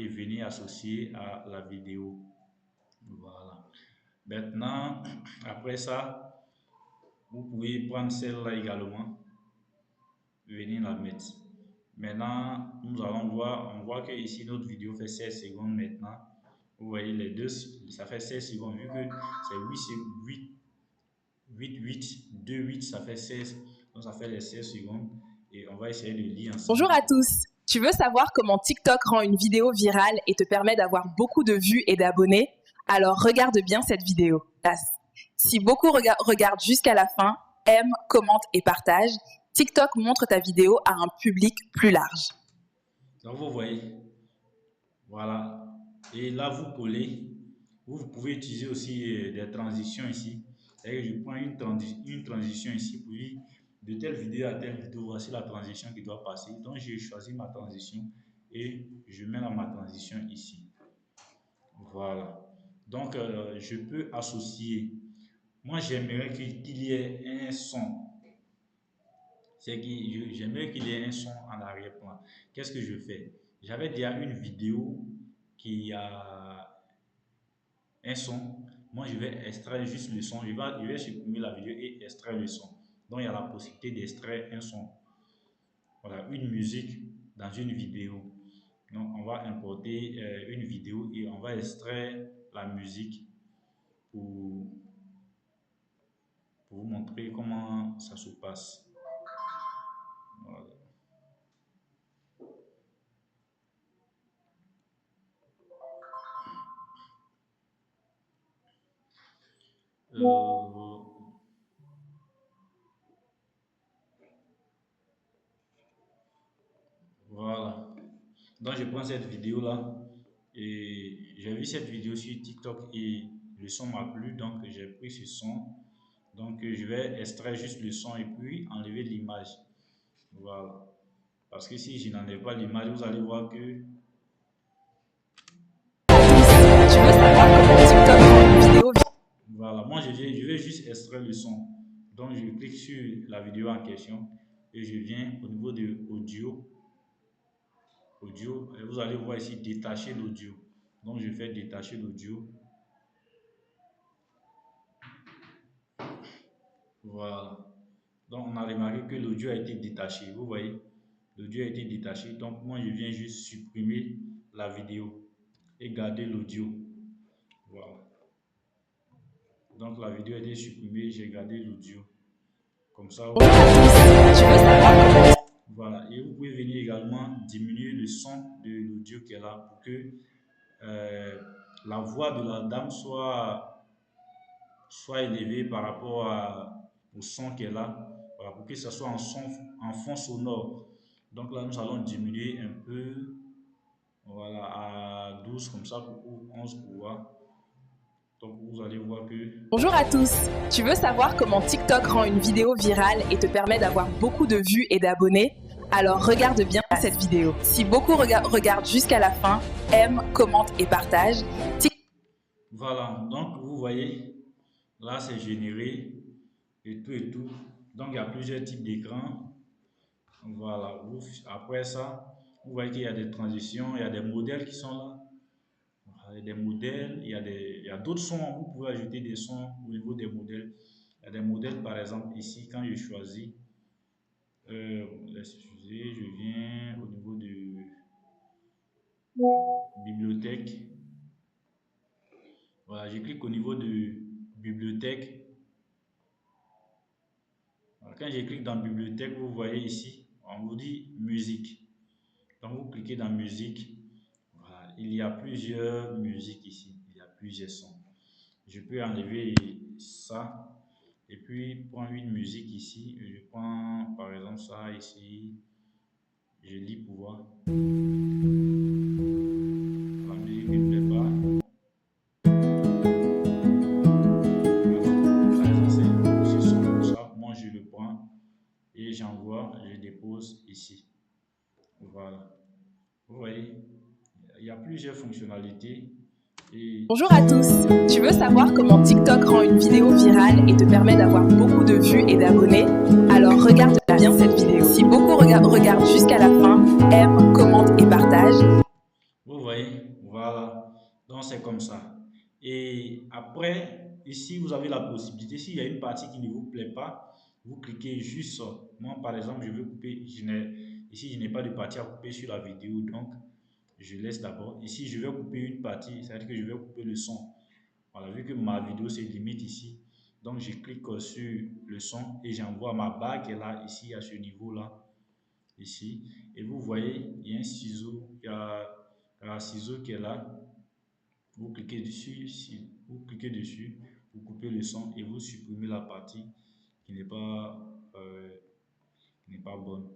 et venir associer à la vidéo. Voilà. Maintenant, après ça, vous pouvez prendre celle-là également, venir la mettre. Maintenant, nous allons voir, on voit que ici notre vidéo fait 16 secondes maintenant. Vous voyez les deux, ça fait 16 secondes vu que c'est 2, 8, ça fait 16. Donc ça fait les 16 secondes et on va essayer de lire ensemble. Bonjour à tous. Tu veux savoir comment TikTok rend une vidéo virale et te permet d'avoir beaucoup de vues et d'abonnés? Alors regarde bien cette vidéo. Si beaucoup regardent jusqu'à la fin, aime, commente et partage, TikTok montre ta vidéo à un public plus large. Donc vous voyez, voilà. Et là vous collez. Vous pouvez utiliser aussi des transitions ici. Je prends une transition ici, puis de telle vidéo à telle vidéo, voici la transition qui doit passer. Donc j'ai choisi ma transition et je mets ma transition ici. Voilà. Donc je peux associer. Moi j'aimerais qu'il y ait un son. J'aimerais qu'il y ait un son en arrière-plan. Qu'est-ce que je fais? J'avais déjà une vidéo qui a un son. Moi, je vais extraire juste le son. Je vais supprimer la vidéo et extraire le son. Donc, il y a la possibilité d'extraire un son. Voilà, une musique dans une vidéo. Donc, on va importer une vidéo et on va extraire la musique pour vous montrer comment ça se passe. Voilà. Voilà. Donc je prends cette vidéo là et j'ai vu cette vidéo sur TikTok et le son m'a plu, donc j'ai pris ce son. Donc je vais extraire juste le son et puis enlever l'image. Voilà. Parce que si je n'enlève pas l'image, vous allez voir que voilà, moi je vais juste extraire le son. Donc je clique sur la vidéo en question et je viens au niveau de audio. Et vous allez voir ici détacher l'audio. Donc je fais détacher l'audio. Voilà. Donc on a remarqué que l'audio a été détaché. Vous voyez, l'audio a été détaché. Donc moi je viens juste supprimer la vidéo et garder l'audio. Voilà. Donc la vidéo a été supprimée, j'ai gardé l'audio. Comme ça. Voilà. Et vous pouvez venir également diminuer le son de l'audio qui est là pour que la voix de la dame soit élevée par rapport au son qui est là. Voilà, pour que ce soit en fond sonore. Donc là, nous allons diminuer un peu, voilà, à 12 comme ça, ou 11 pour voir. Donc vous allez voir que... Bonjour à tous. Tu veux savoir comment TikTok rend une vidéo virale et te permet d'avoir beaucoup de vues et d'abonnés? Alors regarde bien cette vidéo. Si beaucoup regardent jusqu'à la fin, aime, commente et partage. Voilà, donc vous voyez, là c'est généré et tout. Donc il y a plusieurs types d'écrans. Voilà, après ça, vous voyez qu'il y a des transitions, il y a des modèles qui sont là. Il y a des modèles, il y a d'autres sons, vous pouvez ajouter des sons au niveau des modèles. Il y a des modèles, par exemple, ici, quand je choisis, excusez, je viens au niveau de bibliothèque. Voilà, je clique au niveau de bibliothèque. Voilà, quand je clique dans bibliothèque, vous voyez ici, on vous dit musique. Donc vous cliquez dans musique. Voilà, il y a plusieurs musiques ici, il y a plusieurs sons. Je peux enlever ça et puis prendre une musique ici. Je prends par exemple ça ici. Je lis pour voir. La musique ne me plaît pas. Ce son comme ça, moi je le prends et j'envoie, je dépose ici. Voilà. Vous voyez, il y a plusieurs fonctionnalités. Bonjour à tous. Tu veux savoir comment TikTok rend une vidéo virale et te permet d'avoir beaucoup de vues et d'abonnés? Alors regarde bien cette vidéo. Si beaucoup regardent jusqu'à la fin, aime, commente et partage. Vous voyez. voyez, voilà. Donc, c'est comme ça. Et après, ici, vous avez la possibilité, s'il y a une partie qui ne vous plaît pas, vous cliquez juste. Moi, par exemple, je veux couper. Ici, je n'ai pas de partie à couper sur la vidéo, donc je laisse d'abord. Ici, je vais couper une partie, c'est-à-dire que je vais couper le son. Voilà, vu que ma vidéo se limite ici, donc je clique sur le son et j'envoie ma barre qui est là, ici, à ce niveau-là, ici. Et vous voyez, il y a un ciseau, il y a un ciseau qui est là. Vous cliquez dessus, vous cliquez dessus, vous coupez le son et vous supprimez la partie qui n'est pas bonne.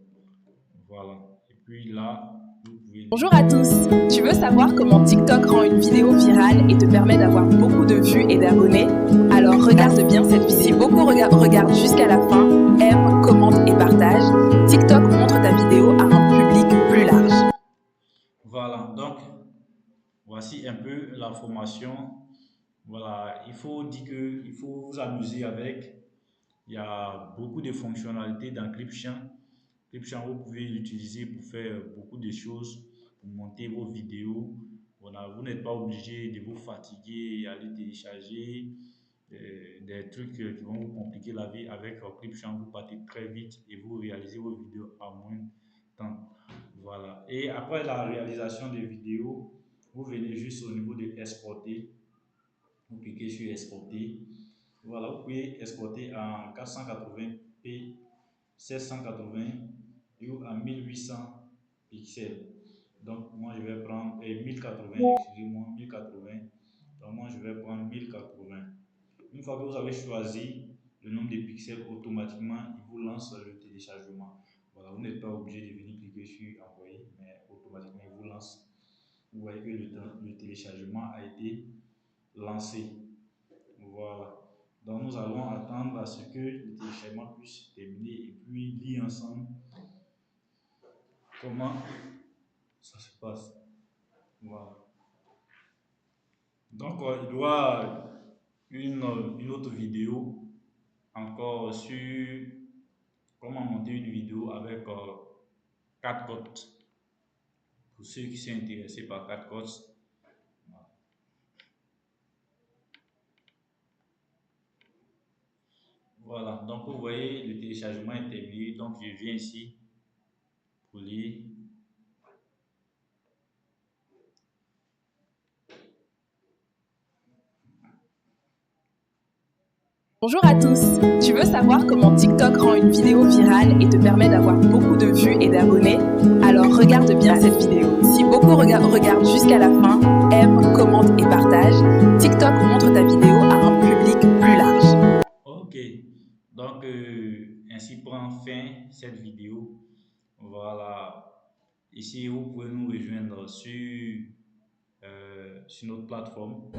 Voilà. Et puis là, vous pouvez... Bonjour à tous. Tu veux savoir comment TikTok rend une vidéo virale et te permet d'avoir beaucoup de vues et d'abonnés? Alors regarde bien cette vidéo. Si beaucoup regardent jusqu'à la fin, aime, commente et partage. TikTok montre ta vidéo à un public plus large. Voilà, donc voici un peu la formation. Voilà, il faut dire que il faut vous amuser avec. Il y a beaucoup de fonctionnalités dans Clipchamp. Clipchamp, vous pouvez l'utiliser pour faire beaucoup de choses, pour monter vos vidéos. Voilà, vous n'êtes pas obligé de vous fatiguer et aller télécharger des trucs qui vont vous compliquer la vie. Avec Clipchamp, vous partez très vite et vous réalisez vos vidéos en moins de temps. Voilà. Et après la réalisation des vidéos, vous venez juste au niveau de exporter. Vous cliquez sur exporter. Voilà, vous pouvez exporter en 480p, 780 ou en 1800 pixels. Donc, moi, je vais prendre 1080, excusez-moi, 1080. Donc, moi, je vais prendre 1080. Une fois que vous avez choisi le nombre de pixels, automatiquement, il vous lance le téléchargement. Voilà, vous n'êtes pas obligé de venir cliquer sur envoyer, mais automatiquement, il vous lance. Vous voyez que le téléchargement a été lancé. Voilà. Donc, nous allons attendre à ce que le téléchargement puisse terminer et puis lire ensemble comment ça se passe. Voilà. Donc, il y aura une autre vidéo encore sur comment monter une vidéo avec 4 pour ceux qui sont intéressés par 4 Voilà, donc vous voyez, le téléchargement est terminé. Donc je viens ici pour lire. Bonjour à tous. Tu veux savoir comment TikTok rend une vidéo virale et te permet d'avoir beaucoup de vues et d'abonnés? Alors regarde bien cette vidéo. Si beaucoup regardent jusqu'à la fin, aime, commente et partage. TikTok montre ta vidéo à un public plus large. Ok, donc ainsi prend fin cette vidéo. Voilà, ici vous pouvez nous rejoindre sur notre plateforme.